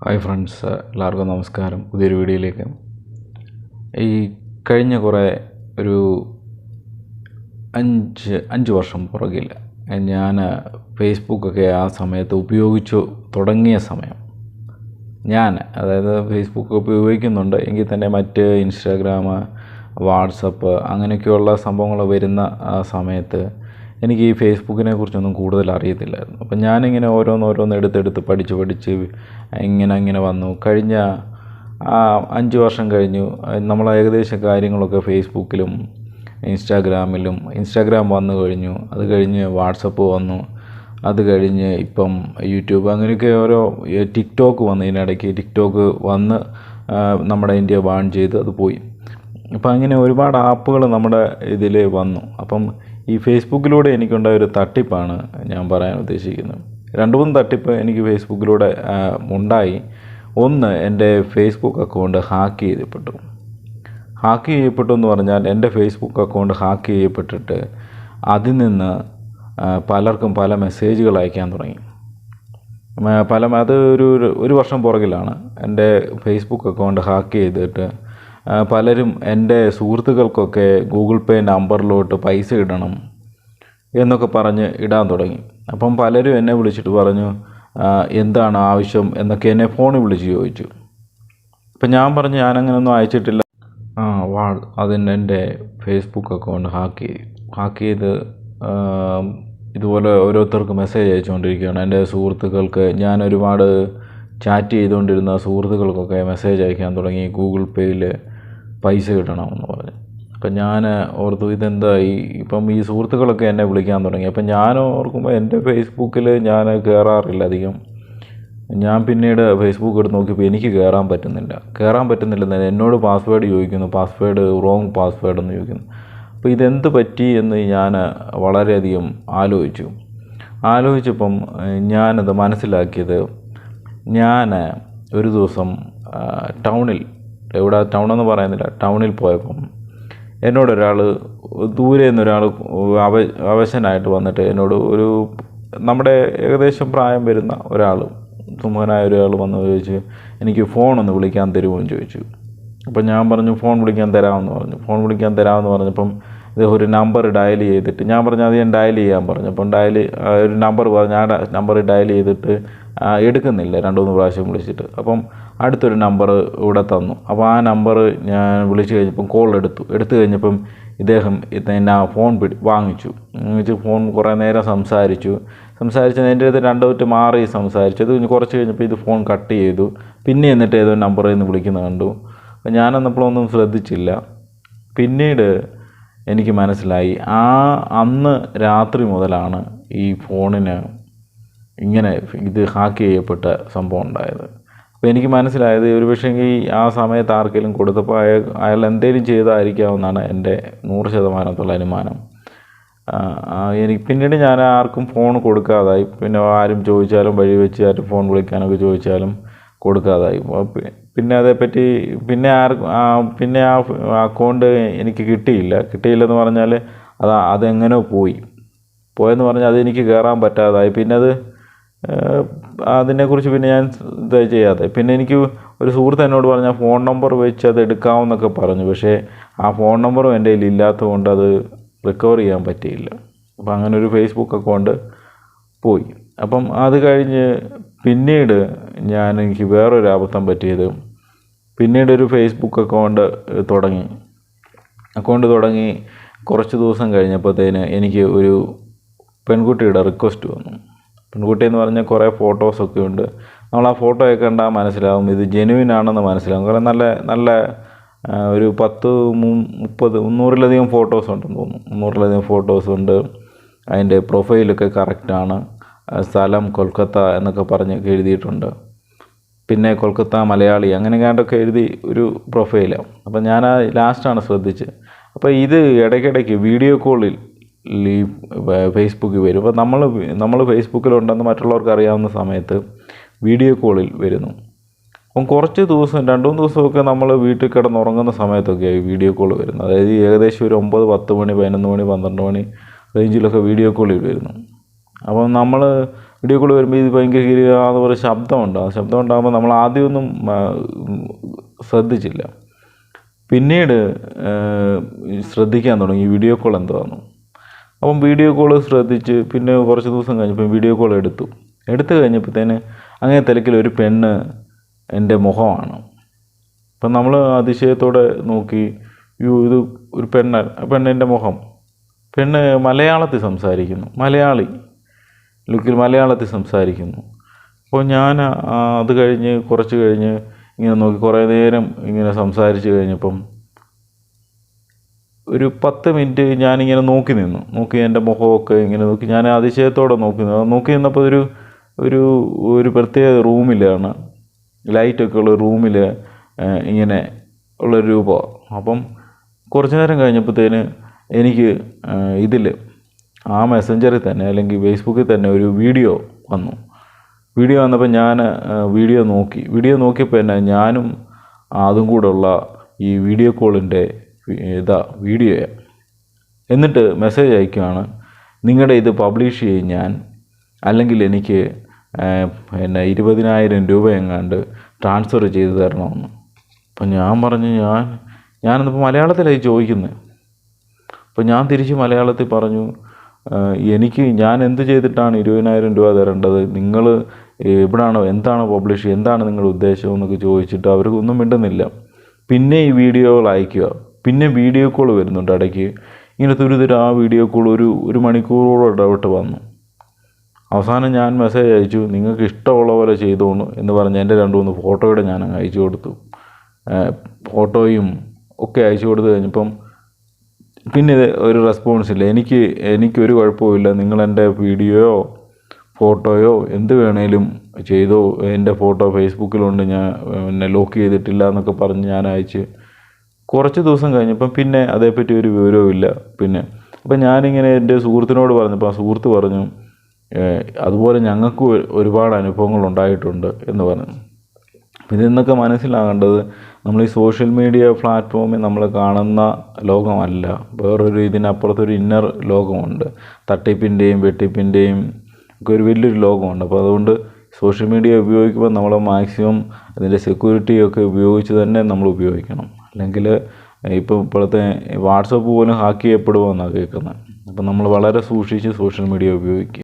Hi friends, എല്ലാവർക്കും നമസ്കാരം. പുതിയൊരു വീഡിയോയിലേക്ക്. ഈ കഴിഞ്ഞ ഒരു അഞ്ച് വർഷം പുറകിൽ ഞാൻ ഫേസ്ബുക്കൊക്കെ ആ സമയത്ത് ഉപയോഗിച്ചു തുടങ്ങിയ സമയം, അതായത് ഫേസ്ബുക്ക് ഉപയോഗിക്കുന്നുണ്ട് എങ്കിൽ തന്നെ മറ്റ് ഇൻസ്റ്റാഗ്രാം, വാട്സപ്പ് അങ്ങനെയൊക്കെയുള്ള സംഭവങ്ങൾ വരുന്ന ആ സമയത്ത് എനിക്ക് ഈ ഫേസ്ബുക്കിനെ കുറിച്ചൊന്നും കൂടുതൽ അറിയത്തില്ലായിരുന്നു. അപ്പം ഞാനിങ്ങനെ ഓരോന്ന് എടുത്തെടുത്ത് പഠിച്ച് ഇങ്ങനെ വന്നു. കഴിഞ്ഞ 5 വർഷം കഴിഞ്ഞു. നമ്മൾ ഏകദേശം കാര്യങ്ങളൊക്കെ ഫേസ്ബുക്കിലും ഇൻസ്റ്റാഗ്രാം വന്നു കഴിഞ്ഞു. അത് കഴിഞ്ഞ് വാട്സപ്പ് വന്നു. അത് കഴിഞ്ഞ് ഇപ്പം യൂട്യൂബ്, അങ്ങനെയൊക്കെ ഓരോ ടിക്ടോക്ക് വന്നു. ഇതിനിടയ്ക്ക് ടിക്ടോക്ക് വന്ന് നമ്മുടെ ഇന്ത്യ ബാൻ ചെയ്ത് അത് പോയി. അപ്പം അങ്ങനെ ഒരുപാട് ആപ്പുകൾ നമ്മുടെ ഇതിൽ വന്നു. അപ്പം ഈ ഫേസ്ബുക്കിലൂടെ എനിക്കുണ്ടായ ഒരു തട്ടിപ്പാണ് ഞാൻ പറയാൻ ഉദ്ദേശിക്കുന്നത്. 2-3 തട്ടിപ്പ് എനിക്ക് ഫേസ്ബുക്കിലൂടെ ഉണ്ടായി. ഒന്ന്, എൻ്റെ ഫേസ്ബുക്ക് അക്കൗണ്ട് ഹാക്ക് ചെയ്യപ്പെട്ടു എന്ന് പറഞ്ഞാൽ, എൻ്റെ ഫേസ്ബുക്ക് അക്കൗണ്ട് ഹാക്ക് ചെയ്യപ്പെട്ടിട്ട് അതിൽ നിന്ന് പലർക്കും പല മെസ്സേജുകൾ അയക്കാൻ തുടങ്ങി. അത് ഒരു വർഷം പുറകിലാണ്. എൻ്റെ ഫേസ്ബുക്ക് അക്കൗണ്ട് ഹാക്ക് ചെയ്തിട്ട് പലരും എൻ്റെ സുഹൃത്തുക്കൾക്കൊക്കെ ഗൂഗിൾ പേ നമ്പറിലോട്ട് പൈസ ഇടണം എന്നൊക്കെ പറഞ്ഞ് ഇടാൻ തുടങ്ങി. അപ്പം പലരും എന്നെ വിളിച്ചിട്ട് പറഞ്ഞു, എന്താണ് ആവശ്യം എന്നൊക്കെ എന്നെ ഫോണിൽ വിളിച്ച് ചോദിച്ചു. അപ്പം ഞാൻ പറഞ്ഞു, ഞാനങ്ങനെയൊന്നും അയച്ചിട്ടില്ല. അതിന് എൻ്റെ ഫേസ്ബുക്ക് അക്കൗണ്ട് ഹാക്ക് ചെയ്ത് ഇതുപോലെ ഓരോരുത്തർക്ക് മെസ്സേജ് അയച്ചുകൊണ്ടിരിക്കുകയാണ്. എൻ്റെ സുഹൃത്തുക്കൾക്ക്, ഞാൻ ഒരുപാട് ചാറ്റ് ചെയ്തുകൊണ്ടിരുന്ന സുഹൃത്തുക്കൾക്കൊക്കെ മെസ്സേജ് അയക്കാൻ തുടങ്ങി, ഗൂഗിൾ പേയിൽ പൈസ കിട്ടണമെന്ന് പറഞ്ഞു. അപ്പം ഞാൻ ഓർത്തു, ഇതെന്തായി? ഇപ്പം ഈ സുഹൃത്തുക്കളൊക്കെ എന്നെ വിളിക്കാൻ തുടങ്ങി. അപ്പം ഞാൻ ഓർക്കുമ്പോൾ എൻ്റെ ഫേസ്ബുക്കിൽ ഞാൻ കയറാറില്ല അധികം. ഞാൻ പിന്നീട് ഫേസ്ബുക്ക് എടുത്ത് നോക്കിയപ്പോൾ എനിക്ക് കയറാൻ പറ്റുന്നില്ല. എന്നോട് പാസ്വേഡ് ചോദിക്കുന്നു, റോങ് പാസ്വേഡ് എന്ന് ചോദിക്കുന്നു. അപ്പോൾ ഇതെന്ത് പറ്റി എന്ന് ഞാൻ വളരെയധികം ആലോചിച്ചപ്പം ഞാനത് മനസ്സിലാക്കിയത്, ഞാൻ ഒരു ദിവസം ടൗണെന്ന് പറയുന്നില്ല, ടൗണിൽ പോയപ്പം എന്നോടൊരാൾ, ദൂരെ നിന്നൊരാൾ അവശനായിട്ട് വന്നിട്ട് എന്നോട്, നമ്മുടെ ഏകദേശം പ്രായം വരുന്ന ഒരാൾ, സുമുഖനായ ഒരാൾ വന്ന് ചോദിച്ചു, എനിക്ക് ഫോണൊന്ന് വിളിക്കാൻ തരുമോ എന്ന് ചോദിച്ചു. അപ്പം ഞാൻ പറഞ്ഞു, ഫോൺ വിളിക്കാൻ തരാമെന്ന് പറഞ്ഞപ്പം ഇത് ഒരു നമ്പർ ഡയൽ ചെയ്തിട്ട്, ഞാൻ പറഞ്ഞു അത് ഞാൻ ഡയൽ ചെയ്യാൻ പറഞ്ഞു. അപ്പം ഒരു നമ്പർ പറഞ്ഞു. ആ നമ്പർ ഡയൽ ചെയ്തിട്ട് എടുക്കുന്നില്ല, 2-3 പ്രാവശ്യം വിളിച്ചിട്ട്. അപ്പം അടുത്തൊരു നമ്പർ ഇവിടെ തന്നു. അപ്പോൾ ആ നമ്പർ ഞാൻ വിളിച്ച് കഴിഞ്ഞപ്പം കോൾ എടുത്തു കഴിഞ്ഞപ്പം ഇദ്ദേഹം എന്നെ ഫോൺ വാങ്ങിച്ചു. ഫോൺ കുറേ നേരം സംസാരിച്ച് എൻ്റെ അടുത്ത് 2 മിനിറ്റ് മാറി സംസാരിച്ചത്. കുറച്ച് കഴിഞ്ഞപ്പോൾ ഇത് ഫോൺ കട്ട് ചെയ്തു. പിന്നെ എന്നിട്ട് ഏതോ നമ്പറിൽ നിന്ന് വിളിക്കുന്നത് കണ്ടു. അപ്പോൾ ഞാനന്നപ്പോഴൊന്നും ശ്രദ്ധിച്ചില്ല. പിന്നീട് എനിക്ക് മനസ്സിലായി, അന്ന് രാത്രി മുതലാണ് ഈ ഫോണിന് ഇങ്ങനെ ഇത് ഹാക്ക് ചെയ്യപ്പെട്ട സംഭവം ഉണ്ടായത്. അപ്പോൾ എനിക്ക് മനസ്സിലായത്, ഒരുപക്ഷെ ആ സമയത്ത് ആർക്കെങ്കിലും കൊടുത്തപ്പോൾ അയാൾ എന്തെങ്കിലും ചെയ്തായിരിക്കാമെന്നാണ് എൻ്റെ 100% അനുമാനം. പിന്നീട് ഞാൻ ആർക്കും ഫോൺ കൊടുക്കാതായി. പിന്നെ ആരും ചോദിച്ചാലും, വഴി വെച്ച് ആരും ഫോൺ വിളിക്കാനൊക്കെ ചോദിച്ചാലും കൊടുക്കാതായി. പിന്നെ അതേപ്പറ്റി പിന്നെ ആ അക്കൗണ്ട് എനിക്ക് കിട്ടിയില്ലെന്ന് പറഞ്ഞാൽ അതെങ്ങനെയോ പോയെന്ന് പറഞ്ഞാൽ അതെനിക്ക് കയറാൻ പറ്റാതായി. പിന്നെ അതിനെക്കുറിച്ച് പിന്നെ ഞാൻ ചെയ്യാതെ, പിന്നെ എനിക്ക് ഒരു സുഹൃത്ത് എന്നോട് പറഞ്ഞ ഫോൺ നമ്പർ വെച്ച് അത് എടുക്കാമെന്നൊക്കെ പറഞ്ഞു. പക്ഷേ ആ ഫോൺ നമ്പറും എൻ്റെ കയ്യിൽ ഇല്ലാത്തതുകൊണ്ട് അത് റിക്കവർ ചെയ്യാൻ പറ്റിയില്ല. അപ്പം അങ്ങനെ ഒരു ഫേസ്ബുക്ക് അക്കൗണ്ട് പോയി. അപ്പം അത് കഴിഞ്ഞ് പിന്നീട് എനിക്ക് വേറൊരു അബദ്ധം പറ്റിയത്, പിന്നീട് ഒരു ഫേസ്ബുക്ക് അക്കൗണ്ട് തുടങ്ങി കുറച്ച് ദിവസം കഴിഞ്ഞപ്പോഴത്തേന് എനിക്ക് ഒരു പെൺകുട്ടിയുടെ റിക്വസ്റ്റ് വന്നു. പെൺകുട്ടിയെന്ന് പറഞ്ഞാൽ കുറേ ഫോട്ടോസൊക്കെ ഉണ്ട്. നമ്മൾ ആ ഫോട്ടോയൊക്കെ കണ്ടാൽ മനസ്സിലാവും ഇത് ജെനുവിൻ ആണെന്ന് മനസ്സിലാവും. കുറേ നല്ല ഒരു 300-300-ലധികം ഫോട്ടോസ് ഉണ്ടെന്ന് തോന്നുന്നു. 300-ലധികം ഫോട്ടോസ് ഉണ്ട്. അതിൻ്റെ പ്രൊഫൈലൊക്കെ കറക്റ്റാണ്. സ്ഥലം കൊൽക്കത്ത എന്നൊക്കെ പറഞ്ഞൊക്കെ എഴുതിയിട്ടുണ്ട്. പിന്നെ കൊൽക്കത്ത മലയാളി അങ്ങനെ കണ്ടൊക്കെ എഴുതി ഒരു പ്രൊഫൈലാണ്. അപ്പം ഞാൻ ലാസ്റ്റാണ് ശ്രദ്ധിച്ചത്. അപ്പോൾ ഇത് ഇടയ്ക്കിടയ്ക്ക് വീഡിയോ കോളിൽ ഈ ഫേസ്ബുക്കിൽ വരും. അപ്പോൾ നമ്മൾ ഫേസ്ബുക്കിലുണ്ടെന്ന് മറ്റുള്ളവർക്ക് അറിയാവുന്ന സമയത്ത് വീഡിയോ കോളിൽ വരുന്നു. അപ്പം കുറച്ച് ദിവസം, 2-3 ദിവസമൊക്കെ നമ്മൾ വീട്ടിൽ കിടന്നുറങ്ങുന്ന സമയത്തൊക്കെയായി വീഡിയോ കോൾ വരുന്നത്. അതായത് ഏകദേശം ഒരു 9, 10 മണി, 11 മണി, 12 മണി റേഞ്ചിലൊക്കെ വീഡിയോ കോളിൽ വരുന്നു. അപ്പം നമ്മൾ വീഡിയോ കോൾ വരുമ്പോൾ ഇത് ഭയങ്കര എന്ന് പറയുന്ന ശബ്ദമുണ്ട്. ആ ശബ്ദം ഉണ്ടാകുമ്പോൾ നമ്മൾ ആദ്യമൊന്നും ശ്രദ്ധിച്ചില്ല. പിന്നീട് ശ്രദ്ധിക്കാൻ തുടങ്ങി വീഡിയോ കോൾ എന്താണെന്ന്. അപ്പം വീഡിയോ കോൾ ശ്രദ്ധിച്ച് പിന്നെ കുറച്ച് ദിവസം കഴിഞ്ഞപ്പോൾ വീഡിയോ കോൾ എടുത്തു കഴിഞ്ഞപ്പോഴത്തേന് അങ്ങനെ തിരക്കിൽ ഒരു പെണ്ണ് എൻ്റെ മുഖമാണ്. അപ്പം നമ്മൾ അതിശയത്തോടെ നോക്കി, ഇത് ഒരു പെണ്ണിൻ്റെ മുഖം. പെണ്ണ് മലയാളത്തിൽ സംസാരിക്കുന്നു, മലയാളി ലുക്കിൽ മലയാളത്തിൽ സംസാരിക്കുന്നു. അപ്പോൾ ഞാൻ അത് കഴിഞ്ഞ് കുറച്ച് കഴിഞ്ഞ് ഇങ്ങനെ നോക്കി, കുറേ നേരം ഇങ്ങനെ സംസാരിച്ച് കഴിഞ്ഞപ്പം ഒരു 10 മിനിറ്റ് ഞാനിങ്ങനെ നോക്കി എൻ്റെ മുഖമൊക്കെ ഇങ്ങനെ നോക്കി. ഞാൻ അതിശയത്തോടെ നോക്കി നിന്നപ്പോൾ ഒരു പ്രത്യേക റൂമിലാണ്, ലൈറ്റൊക്കെ ഉള്ള റൂമിൽ ഇങ്ങനെ ഉള്ളൊരു രൂപമാണ്. അപ്പം കുറച്ച് നേരം കഴിഞ്ഞപ്പോഴത്തേന് എനിക്ക് ഇതിൽ ആ മെസ്സഞ്ചറിൽ തന്നെ അല്ലെങ്കിൽ ഫേസ്ബുക്കിൽ തന്നെ ഒരു വീഡിയോ വന്നപ്പോൾ ഞാൻ വീഡിയോ നോക്കിയപ്പോൾ തന്നെ ഞാനും അതും കൂടെ ഉള്ള ഈ വീഡിയോ കോളിൻ്റെ വീഡിയോയാണ്. എന്നിട്ട് മെസ്സേജ് അയക്കുകയാണ്, നിങ്ങളുടെ ഇത് പബ്ലിഷ് ചെയ്യും ഞാൻ, അല്ലെങ്കിൽ എനിക്ക് 20,000 രൂപ എങ്ങാണ്ട് ട്രാൻസ്ഫർ ചെയ്ത് തരണമെന്ന്. അപ്പം ഞാൻ പറഞ്ഞു, ഞാനെന്നിപ്പോൾ മലയാളത്തിലായി ചോദിക്കുന്നത്. അപ്പോൾ ഞാൻ തിരിച്ച് മലയാളത്തിൽ പറഞ്ഞു, ഞാൻ എന്ത് ചെയ്തിട്ടാണ് 20,000 രൂപ തരേണ്ടത്? നിങ്ങൾ എവിടാണോ, എന്താണ് പബ്ലിഷ് ചെയ്യുക, എന്താണ് നിങ്ങളുടെ ഉദ്ദേശം എന്നൊക്കെ ചോദിച്ചിട്ട് അവർക്കൊന്നും മിണ്ടുന്നില്ല. പിന്നെ ഈ വീഡിയോകൾ അയക്കുക, പിന്നെ വീഡിയോ കോൾ വരുന്നുണ്ട് ഇടയ്ക്ക്. ഇങ്ങനെ തുരുതുര ആ വീഡിയോ കോൾ ഒരു മണിക്കൂറോളം ഇടവിട്ട് വന്നു. അവസാനം ഞാൻ മെസ്സേജ് അയച്ചു, നിങ്ങൾക്ക് ഇഷ്ടമുള്ള പോലെ ചെയ്തോളൂ എന്ന് പറഞ്ഞ് എൻ്റെ 2-3 ഫോട്ടോയുടെ ഞാൻ അയച്ചു കൊടുത്തു. ഫോട്ടോയും ഒക്കെ അയച്ചു കൊടുത്തു കഴിഞ്ഞപ്പം പിന്നെ ഒരു റെസ്പോൺസ് ഇല്ല. എനിക്കൊരു കുഴപ്പമില്ല, നിങ്ങളെൻ്റെ വീഡിയോയോ ഫോട്ടോയോ എന്ത് വേണേലും ചെയ്തോ, എൻ്റെ ഫോട്ടോ ഫേസ്ബുക്കിലുണ്ട്, ഞാൻ ലോക്ക് ചെയ്തിട്ടില്ല എന്നൊക്കെ പറഞ്ഞ് ഞാൻ അയച്ച്. കുറച്ച് ദിവസം കഴിഞ്ഞപ്പം പിന്നെ അതേപ്പറ്റി ഒരു വിവരവും ഇല്ല. അപ്പം ഞാനിങ്ങനെ എൻ്റെ സുഹൃത്തിനോട് പറഞ്ഞപ്പോൾ ആ സുഹൃത്ത് പറഞ്ഞു, അതുപോലെ ഞങ്ങൾക്ക് ഒരുപാട് അനുഭവങ്ങൾ ഉണ്ടായിട്ടുണ്ട് എന്ന് പറഞ്ഞു. ഇതിൽ നിന്നൊക്കെ മനസ്സിലാകേണ്ടത്, നമ്മൾ ഈ സോഷ്യൽ മീഡിയ പ്ലാറ്റ്ഫോമിൽ നമ്മൾ കാണുന്ന ലോകമല്ല, വേറൊരു ഇതിനപ്പുറത്തൊരു ഇന്നർ ലോകമുണ്ട്. തട്ടിപ്പിൻ്റെയും വെട്ടിപ്പിൻ്റെയും ഒക്കെ ഒരു വലിയൊരു ലോകമുണ്ട്. അപ്പോൾ അതുകൊണ്ട് സോഷ്യൽ മീഡിയ ഉപയോഗിക്കുമ്പോൾ നമ്മൾ മാക്സിമം അതിൻ്റെ സെക്യൂരിറ്റിയൊക്കെ ഉപയോഗിച്ച് തന്നെ നമ്മൾ ഉപയോഗിക്കണം. അല്ലെങ്കിൽ ഇപ്പോഴത്തെ വാട്സപ്പ് പോലും ഹാക്ക് ചെയ്യപ്പെടുമെന്നാണ് കേൾക്കുന്നത്. അപ്പം നമ്മൾ വളരെ സൂക്ഷിച്ച് സോഷ്യൽ മീഡിയ ഉപയോഗിക്കുക.